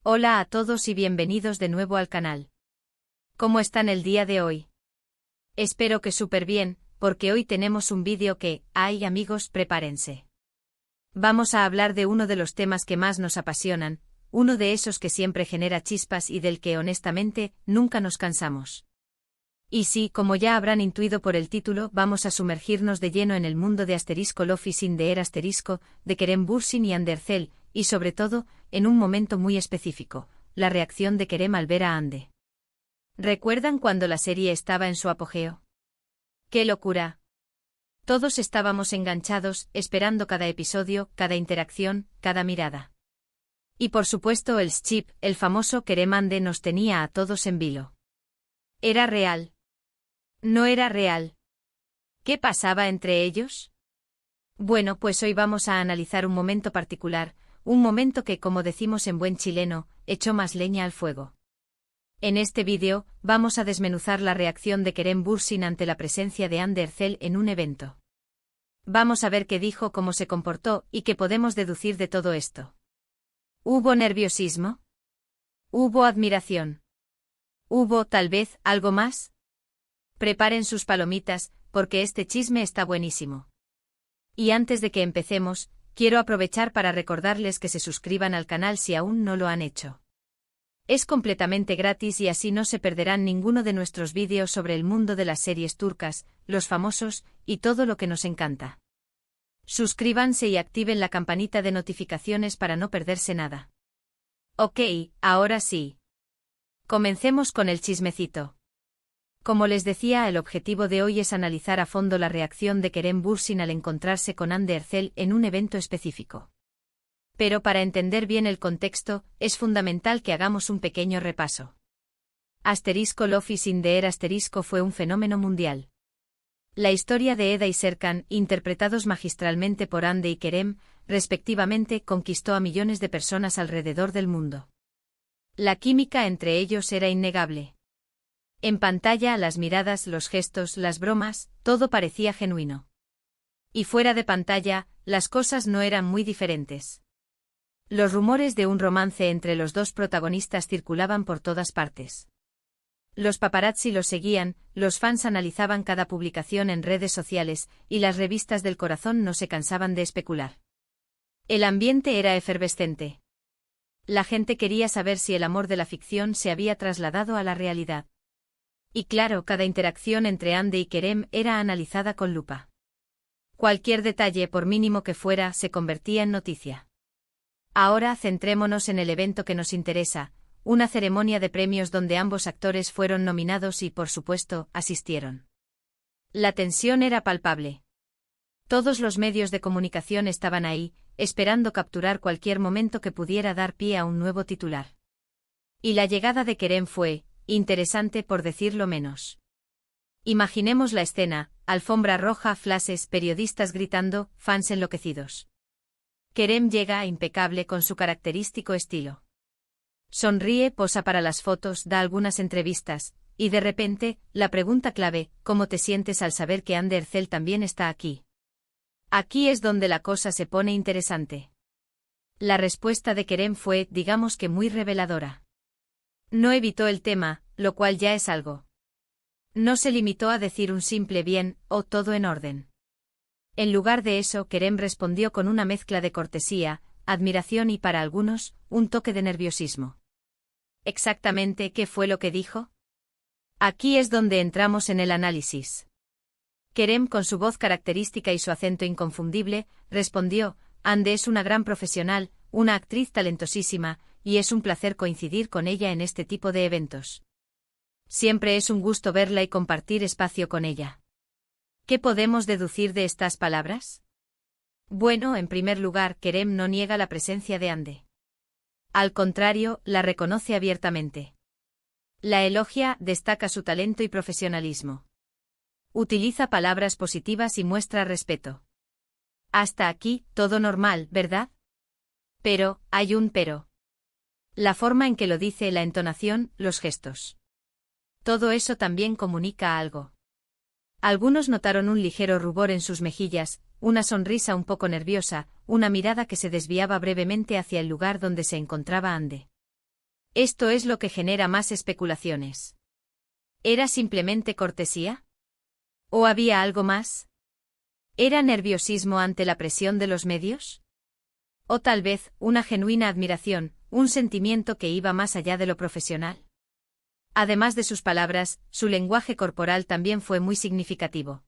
Hola a todos y bienvenidos de nuevo al canal. ¿Cómo están el día de hoy? Espero que súper bien, porque hoy tenemos un vídeo que, ay amigos, prepárense. Vamos a hablar de uno de los temas que más nos apasionan, uno de esos que siempre genera chispas y del que honestamente nunca nos cansamos. Y sí, como ya habrán intuido por el título, vamos a sumergirnos de lleno en el mundo de Love is in the Air de Kerem Bürsin y Andercel, y sobre todo, en un momento muy específico, la reacción de Kerem al ver a Ande. ¿Recuerdan cuando la serie estaba en su apogeo? ¡Qué locura! Todos estábamos enganchados, esperando cada episodio, cada interacción, cada mirada. Y por supuesto el Schip, el famoso Kerem Ande, nos tenía a todos en vilo. ¿Era real? ¿No era real? ¿Qué pasaba entre ellos? Bueno, pues hoy vamos a analizar un momento particular, un momento que, como decimos en buen chileno, echó más leña al fuego. En este vídeo, vamos a desmenuzar la reacción de Kerem Bürsin ante la presencia de Andercel en un evento. Vamos a ver qué dijo, cómo se comportó y qué podemos deducir de todo esto. ¿Hubo nerviosismo? ¿Hubo admiración? ¿Hubo, tal vez, algo más? Preparen sus palomitas, porque este chisme está buenísimo. Y antes de que empecemos, quiero aprovechar para recordarles que se suscriban al canal si aún no lo han hecho. Es completamente gratis y así no se perderán ninguno de nuestros vídeos sobre el mundo de las series turcas, los famosos, y todo lo que nos encanta. Suscríbanse y activen la campanita de notificaciones para no perderse nada. Ok, ahora sí. Comencemos con el chismecito. Como les decía, el objetivo de hoy es analizar a fondo la reacción de Kerem Bürsin al encontrarse con Andercel en un evento específico. Pero para entender bien el contexto, es fundamental que hagamos un pequeño repaso. Love is in the Air fue un fenómeno mundial. La historia de Eda y Serkan, interpretados magistralmente por Ande y Kerem, respectivamente, conquistó a millones de personas alrededor del mundo. La química entre ellos era innegable. En pantalla, las miradas, los gestos, las bromas, todo parecía genuino. Y fuera de pantalla, las cosas no eran muy diferentes. Los rumores de un romance entre los dos protagonistas circulaban por todas partes. Los paparazzi los seguían, los fans analizaban cada publicación en redes sociales, y las revistas del corazón no se cansaban de especular. El ambiente era efervescente. La gente quería saber si el amor de la ficción se había trasladado a la realidad. Y claro, cada interacción entre Ande y Kerem era analizada con lupa. Cualquier detalle, por mínimo que fuera, se convertía en noticia. Ahora centrémonos en el evento que nos interesa, una ceremonia de premios donde ambos actores fueron nominados y, por supuesto, asistieron. La tensión era palpable. Todos los medios de comunicación estaban ahí, esperando capturar cualquier momento que pudiera dar pie a un nuevo titular. Y la llegada de Kerem fue interesante, por decirlo menos. Imaginemos la escena: alfombra roja, flashes, periodistas gritando, fans enloquecidos. Kerem llega impecable con su característico estilo. Sonríe, posa para las fotos, da algunas entrevistas, y de repente, la pregunta clave: ¿cómo te sientes al saber que Andercel también está aquí? Aquí es donde la cosa se pone interesante. La respuesta de Kerem fue, digamos que muy reveladora. No evitó el tema, lo cual ya es algo. No se limitó a decir un simple bien, o todo en orden. En lugar de eso, Kerem respondió con una mezcla de cortesía, admiración y, para algunos, un toque de nerviosismo. ¿Exactamente qué fue lo que dijo? Aquí es donde entramos en el análisis. Kerem, con su voz característica y su acento inconfundible, respondió: Ande es una gran profesional, una actriz talentosísima, y es un placer coincidir con ella en este tipo de eventos. Siempre es un gusto verla y compartir espacio con ella. ¿Qué podemos deducir de estas palabras? Bueno, en primer lugar, Kerem no niega la presencia de Ande. Al contrario, la reconoce abiertamente. La elogia, destaca su talento y profesionalismo. Utiliza palabras positivas y muestra respeto. Hasta aquí, todo normal, ¿verdad? Pero, hay un pero. La forma en que lo dice, la entonación, los gestos. Todo eso también comunica algo. Algunos notaron un ligero rubor en sus mejillas, una sonrisa un poco nerviosa, una mirada que se desviaba brevemente hacia el lugar donde se encontraba Ande. Esto es lo que genera más especulaciones. ¿Era simplemente cortesía? ¿O había algo más? ¿Era nerviosismo ante la presión de los medios? ¿O tal vez una genuina admiración, un sentimiento que iba más allá de lo profesional? Además de sus palabras, su lenguaje corporal también fue muy significativo.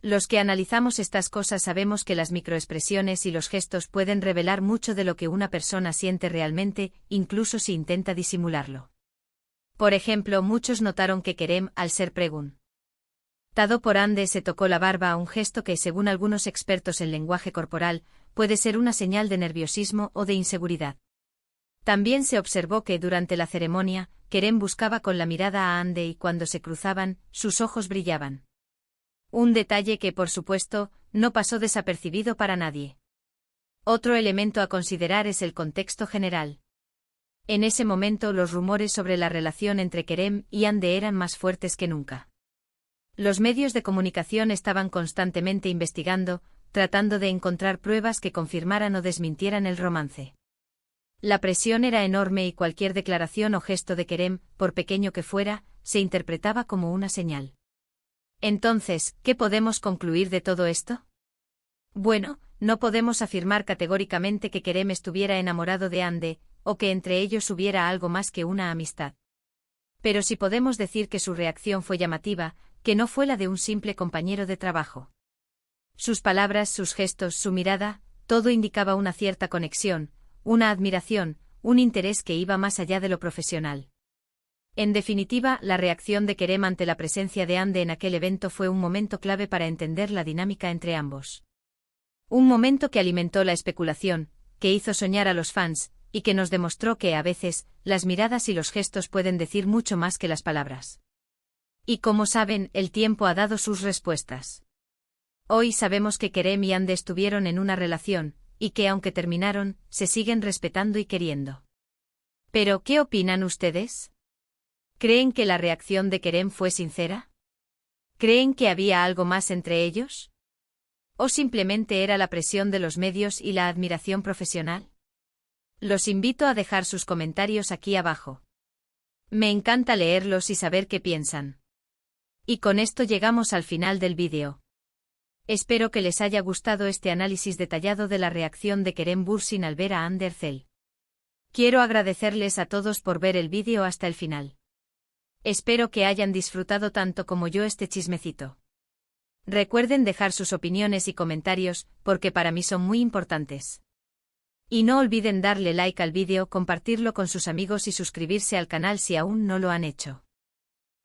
Los que analizamos estas cosas sabemos que las microexpresiones y los gestos pueden revelar mucho de lo que una persona siente realmente, incluso si intenta disimularlo. Por ejemplo, muchos notaron que Kerem, al ser preguntado por Ande, se tocó la barba, un gesto que, según algunos expertos en lenguaje corporal, puede ser una señal de nerviosismo o de inseguridad. También se observó que durante la ceremonia, Kerem buscaba con la mirada a Ande y cuando se cruzaban, sus ojos brillaban. Un detalle que, por supuesto, no pasó desapercibido para nadie. Otro elemento a considerar es el contexto general. En ese momento los rumores sobre la relación entre Kerem y Ande eran más fuertes que nunca. Los medios de comunicación estaban constantemente investigando, tratando de encontrar pruebas que confirmaran o desmintieran el romance. La presión era enorme y cualquier declaración o gesto de Kerem, por pequeño que fuera, se interpretaba como una señal. Entonces, ¿qué podemos concluir de todo esto? Bueno, no podemos afirmar categóricamente que Kerem estuviera enamorado de Ande, o que entre ellos hubiera algo más que una amistad. Pero sí podemos decir que su reacción fue llamativa, que no fue la de un simple compañero de trabajo. Sus palabras, sus gestos, su mirada, todo indicaba una cierta conexión, una admiración, un interés que iba más allá de lo profesional. En definitiva, la reacción de Kerem ante la presencia de Ande en aquel evento fue un momento clave para entender la dinámica entre ambos. Un momento que alimentó la especulación, que hizo soñar a los fans, y que nos demostró que, a veces, las miradas y los gestos pueden decir mucho más que las palabras. Y como saben, el tiempo ha dado sus respuestas. Hoy sabemos que Kerem y Ande estuvieron en una relación, y que aunque terminaron, se siguen respetando y queriendo. Pero, ¿qué opinan ustedes? ¿Creen que la reacción de Kerem fue sincera? ¿Creen que había algo más entre ellos? ¿O simplemente era la presión de los medios y la admiración profesional? Los invito a dejar sus comentarios aquí abajo. Me encanta leerlos y saber qué piensan. Y con esto llegamos al final del vídeo. Espero que les haya gustado este análisis detallado de la reacción de Kerem Bürsin al ver a Hande Erçel. Quiero agradecerles a todos por ver el vídeo hasta el final. Espero que hayan disfrutado tanto como yo este chismecito. Recuerden dejar sus opiniones y comentarios, porque para mí son muy importantes. Y no olviden darle like al vídeo, compartirlo con sus amigos y suscribirse al canal si aún no lo han hecho.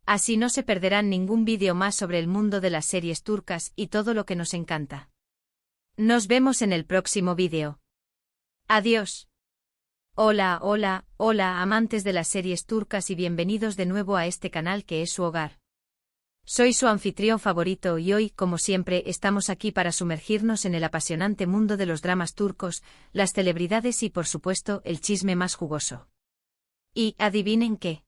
Así no se perderán ningún vídeo más sobre el mundo de las series turcas y todo lo que nos encanta. Nos vemos en el próximo vídeo. Adiós. Hola, hola, hola amantes de las series turcas y bienvenidos de nuevo a este canal que es su hogar. Soy su anfitrión favorito y hoy, como siempre, estamos aquí para sumergirnos en el apasionante mundo de los dramas turcos, las celebridades y, por supuesto, el chisme más jugoso. Y, ¿adivinen qué?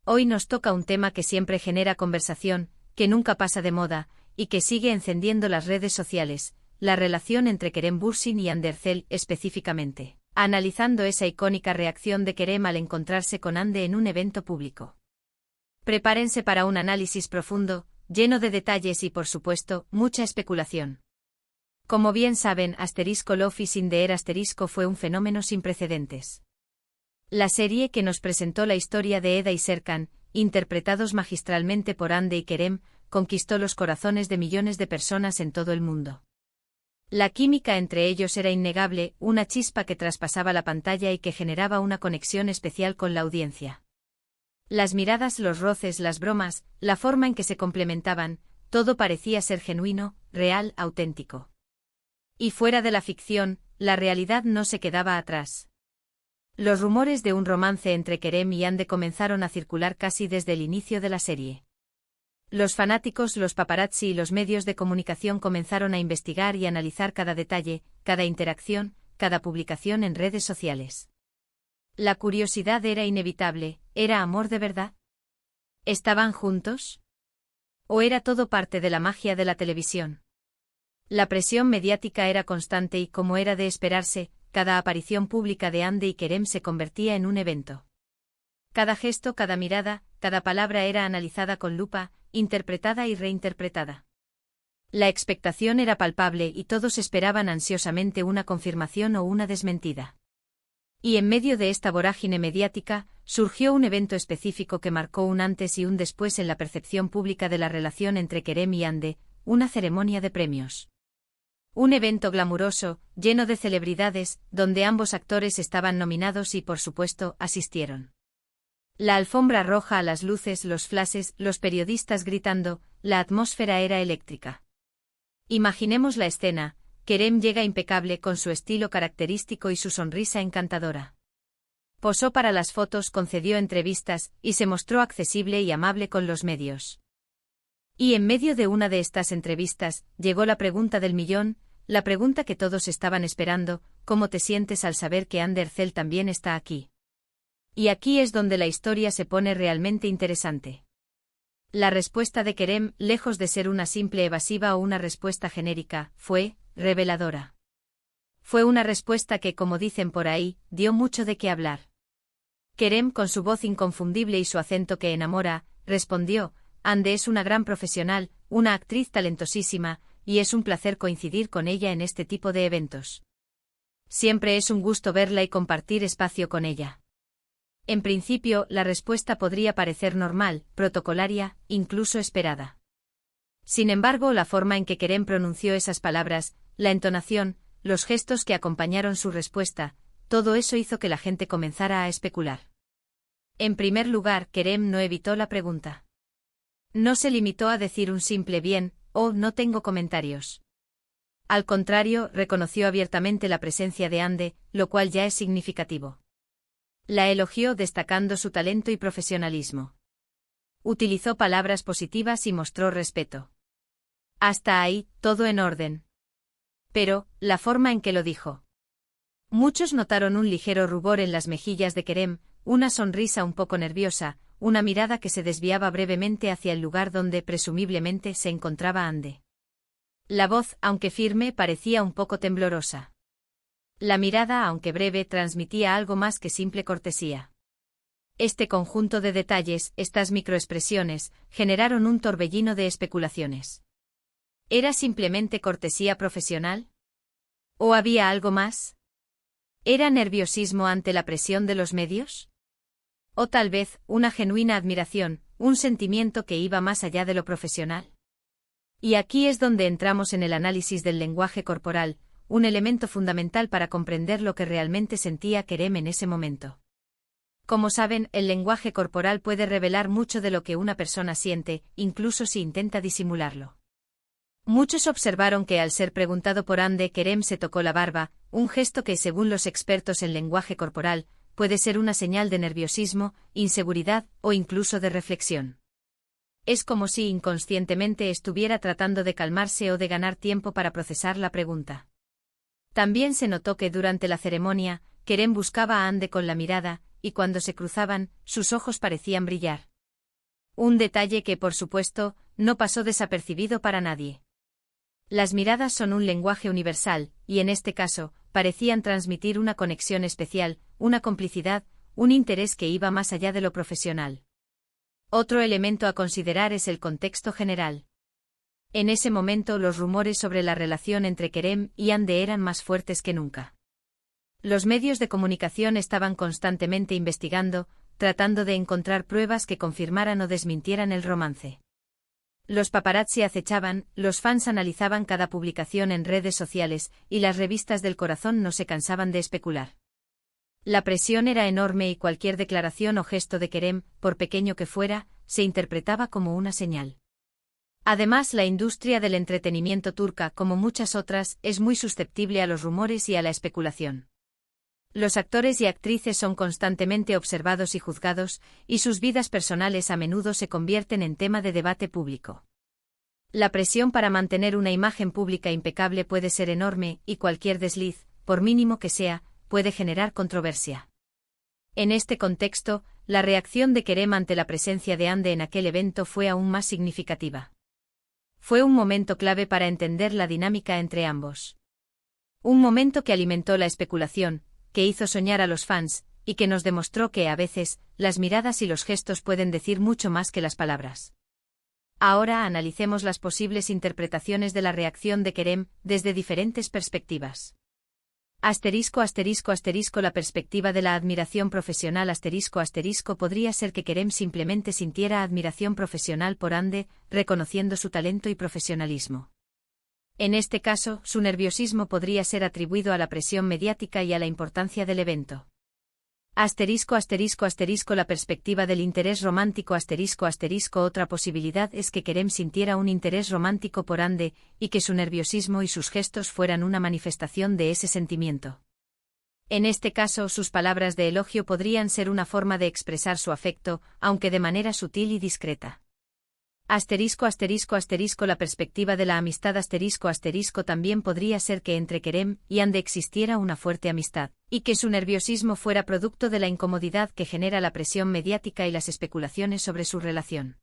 Hoy nos toca un tema que siempre genera conversación, que nunca pasa de moda, y que sigue encendiendo las redes sociales, la relación entre Kerem Bürsin y Hande Erçel específicamente, analizando esa icónica reacción de Kerem al encontrarse con Hande en un evento público. Prepárense para un análisis profundo, lleno de detalles y, por supuesto, mucha especulación. Como bien saben, Love is in the air fue un fenómeno sin precedentes. La serie que nos presentó la historia de Eda y Serkan, interpretados magistralmente por Hande y Kerem, conquistó los corazones de millones de personas en todo el mundo. La química entre ellos era innegable, una chispa que traspasaba la pantalla y que generaba una conexión especial con la audiencia. Las miradas, los roces, las bromas, la forma en que se complementaban, todo parecía ser genuino, real, auténtico. Y fuera de la ficción, la realidad no se quedaba atrás. Los rumores de un romance entre Kerem y Hande comenzaron a circular casi desde el inicio de la serie. Los fanáticos, los paparazzi y los medios de comunicación comenzaron a investigar y analizar cada detalle, cada interacción, cada publicación en redes sociales. La curiosidad era inevitable, ¿era amor de verdad? ¿Estaban juntos? ¿O era todo parte de la magia de la televisión? La presión mediática era constante y, como era de esperarse, cada aparición pública de Hande y Kerem se convertía en un evento. Cada gesto, cada mirada, cada palabra era analizada con lupa, interpretada y reinterpretada. La expectación era palpable y todos esperaban ansiosamente una confirmación o una desmentida. Y en medio de esta vorágine mediática, surgió un evento específico que marcó un antes y un después en la percepción pública de la relación entre Kerem y Hande, una ceremonia de premios. Un evento glamuroso, lleno de celebridades, donde ambos actores estaban nominados y, por supuesto, asistieron. La alfombra roja, las luces, los flashes, los periodistas gritando, la atmósfera era eléctrica. Imaginemos la escena. Kerem llega impecable con su estilo característico y su sonrisa encantadora. Posó para las fotos, concedió entrevistas, y se mostró accesible y amable con los medios. Y en medio de una de estas entrevistas, llegó la pregunta del millón, la pregunta que todos estaban esperando: ¿cómo te sientes al saber que Hande Erçel también está aquí? Y aquí es donde la historia se pone realmente interesante. La respuesta de Kerem, lejos de ser una simple evasiva o una respuesta genérica, fue reveladora. Fue una respuesta que, como dicen por ahí, dio mucho de qué hablar. Kerem, con su voz inconfundible y su acento que enamora, respondió: Hande es una gran profesional, una actriz talentosísima, y es un placer coincidir con ella en este tipo de eventos. Siempre es un gusto verla y compartir espacio con ella. En principio, la respuesta podría parecer normal, protocolaria, incluso esperada. Sin embargo, la forma en que Kerem pronunció esas palabras, la entonación, los gestos que acompañaron su respuesta, todo eso hizo que la gente comenzara a especular. En primer lugar, Kerem no evitó la pregunta. No se limitó a decir un simple bien, o no tengo comentarios. Al contrario, reconoció abiertamente la presencia de Hande, lo cual ya es significativo. La elogió destacando su talento y profesionalismo. Utilizó palabras positivas y mostró respeto. Hasta ahí, todo en orden. Pero, la forma en que lo dijo. Muchos notaron un ligero rubor en las mejillas de Kerem, una sonrisa un poco nerviosa, una mirada que se desviaba brevemente hacia el lugar donde presumiblemente se encontraba Hande. La voz, aunque firme, parecía un poco temblorosa. La mirada, aunque breve, transmitía algo más que simple cortesía. Este conjunto de detalles, estas microexpresiones, generaron un torbellino de especulaciones. ¿Era simplemente cortesía profesional? ¿O había algo más? ¿Era nerviosismo ante la presión de los medios? ¿O tal vez, una genuina admiración, un sentimiento que iba más allá de lo profesional? Y aquí es donde entramos en el análisis del lenguaje corporal, un elemento fundamental para comprender lo que realmente sentía Kerem en ese momento. Como saben, el lenguaje corporal puede revelar mucho de lo que una persona siente, incluso si intenta disimularlo. Muchos observaron que al ser preguntado por Hande, Kerem se tocó la barba, un gesto que, según los expertos en lenguaje corporal, puede ser una señal de nerviosismo, inseguridad o incluso de reflexión. Es como si inconscientemente estuviera tratando de calmarse o de ganar tiempo para procesar la pregunta. También se notó que durante la ceremonia, Kerem buscaba a Hande con la mirada, y cuando se cruzaban, sus ojos parecían brillar. Un detalle que, por supuesto, no pasó desapercibido para nadie. Las miradas son un lenguaje universal, y en este caso, parecían transmitir una conexión especial, una complicidad, un interés que iba más allá de lo profesional. Otro elemento a considerar es el contexto general. En ese momento los rumores sobre la relación entre Kerem y Hande eran más fuertes que nunca. Los medios de comunicación estaban constantemente investigando, tratando de encontrar pruebas que confirmaran o desmintieran el romance. Los paparazzi acechaban, los fans analizaban cada publicación en redes sociales, y las revistas del corazón no se cansaban de especular. La presión era enorme y cualquier declaración o gesto de Kerem, por pequeño que fuera, se interpretaba como una señal. Además, la industria del entretenimiento turca, como muchas otras, es muy susceptible a los rumores y a la especulación. Los actores y actrices son constantemente observados y juzgados, y sus vidas personales a menudo se convierten en tema de debate público. La presión para mantener una imagen pública impecable puede ser enorme, y cualquier desliz, por mínimo que sea, puede generar controversia. En este contexto, la reacción de Kerem ante la presencia de Hande en aquel evento fue aún más significativa. Fue un momento clave para entender la dinámica entre ambos. Un momento que alimentó la especulación, que hizo soñar a los fans, y que nos demostró que a veces, las miradas y los gestos pueden decir mucho más que las palabras. Ahora analicemos las posibles interpretaciones de la reacción de Kerem, desde diferentes perspectivas. Asterisco asterisco asterisco La perspectiva de la admiración profesional asterisco asterisco podría ser que Kerem simplemente sintiera admiración profesional por Hande, reconociendo su talento y profesionalismo. En este caso, su nerviosismo podría ser atribuido a la presión mediática y a la importancia del evento. Asterisco asterisco asterisco La perspectiva del interés romántico asterisco asterisco Otra posibilidad es que Kerem sintiera un interés romántico por Hande, y que su nerviosismo y sus gestos fueran una manifestación de ese sentimiento. En este caso, sus palabras de elogio podrían ser una forma de expresar su afecto, aunque de manera sutil y discreta. Asterisco asterisco asterisco La perspectiva de la amistad asterisco asterisco también podría ser que entre Kerem y Hande existiera una fuerte amistad, y que su nerviosismo fuera producto de la incomodidad que genera la presión mediática y las especulaciones sobre su relación.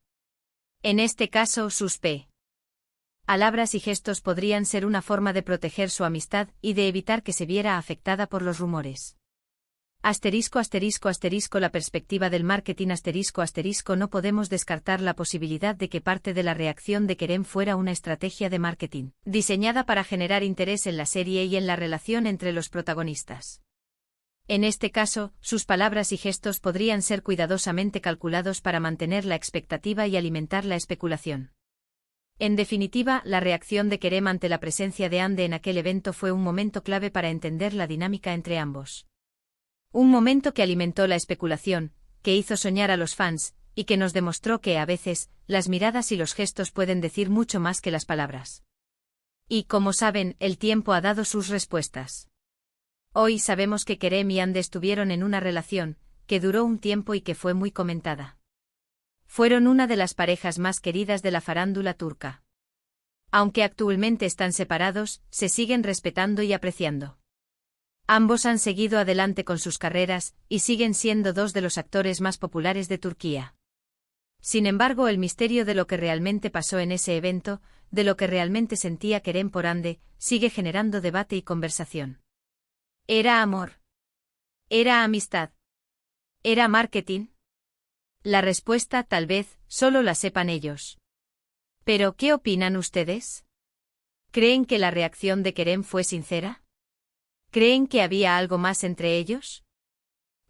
En este caso, sus palabras y gestos podrían ser una forma de proteger su amistad y de evitar que se viera afectada por los rumores. Asterisco asterisco asterisco La perspectiva del marketing asterisco asterisco No podemos descartar la posibilidad de que parte de la reacción de Kerem fuera una estrategia de marketing, diseñada para generar interés en la serie y en la relación entre los protagonistas. En este caso, sus palabras y gestos podrían ser cuidadosamente calculados para mantener la expectativa y alimentar la especulación. En definitiva, la reacción de Kerem ante la presencia de Hande en aquel evento fue un momento clave para entender la dinámica entre ambos. Un momento que alimentó la especulación, que hizo soñar a los fans, y que nos demostró que a veces, las miradas y los gestos pueden decir mucho más que las palabras. Y como saben, el tiempo ha dado sus respuestas. Hoy sabemos que Kerem y Hande estuvieron en una relación, que duró un tiempo y que fue muy comentada. Fueron una de las parejas más queridas de la farándula turca. Aunque actualmente están separados, se siguen respetando y apreciando. Ambos han seguido adelante con sus carreras, y siguen siendo dos de los actores más populares de Turquía. Sin embargo, el misterio de lo que realmente pasó en ese evento, de lo que realmente sentía Kerem por Hande, sigue generando debate y conversación. ¿Era amor? ¿Era amistad? ¿Era marketing? La respuesta, tal vez, solo la sepan ellos. ¿Pero qué opinan ustedes? ¿Creen que la reacción de Kerem fue sincera? ¿Creen que había algo más entre ellos?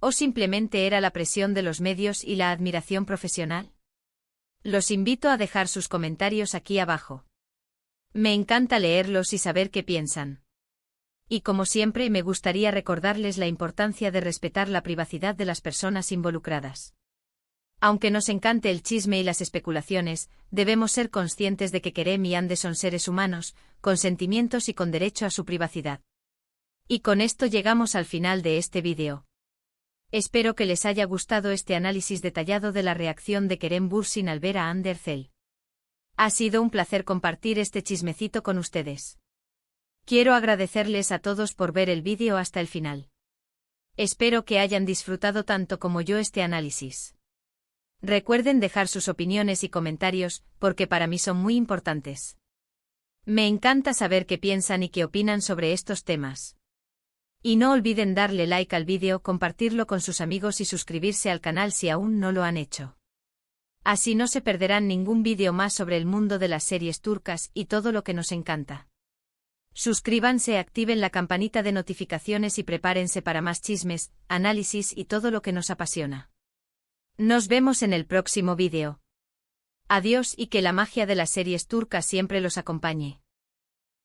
¿O simplemente era la presión de los medios y la admiración profesional? Los invito a dejar sus comentarios aquí abajo. Me encanta leerlos y saber qué piensan. Y como siempre, me gustaría recordarles la importancia de respetar la privacidad de las personas involucradas. Aunque nos encante el chisme y las especulaciones, debemos ser conscientes de que Kerem y Hande son seres humanos, con sentimientos y con derecho a su privacidad. Y con esto llegamos al final de este vídeo. Espero que les haya gustado este análisis detallado de la reacción de Kerem Bürsin al ver a Hande Erçel. Ha sido un placer compartir este chismecito con ustedes. Quiero agradecerles a todos por ver el vídeo hasta el final. Espero que hayan disfrutado tanto como yo este análisis. Recuerden dejar sus opiniones y comentarios, porque para mí son muy importantes. Me encanta saber qué piensan y qué opinan sobre estos temas. Y no olviden darle like al vídeo, compartirlo con sus amigos y suscribirse al canal si aún no lo han hecho. Así no se perderán ningún vídeo más sobre el mundo de las series turcas y todo lo que nos encanta. Suscríbanse, activen la campanita de notificaciones y prepárense para más chismes, análisis y todo lo que nos apasiona. Nos vemos en el próximo vídeo. Adiós y que la magia de las series turcas siempre los acompañe.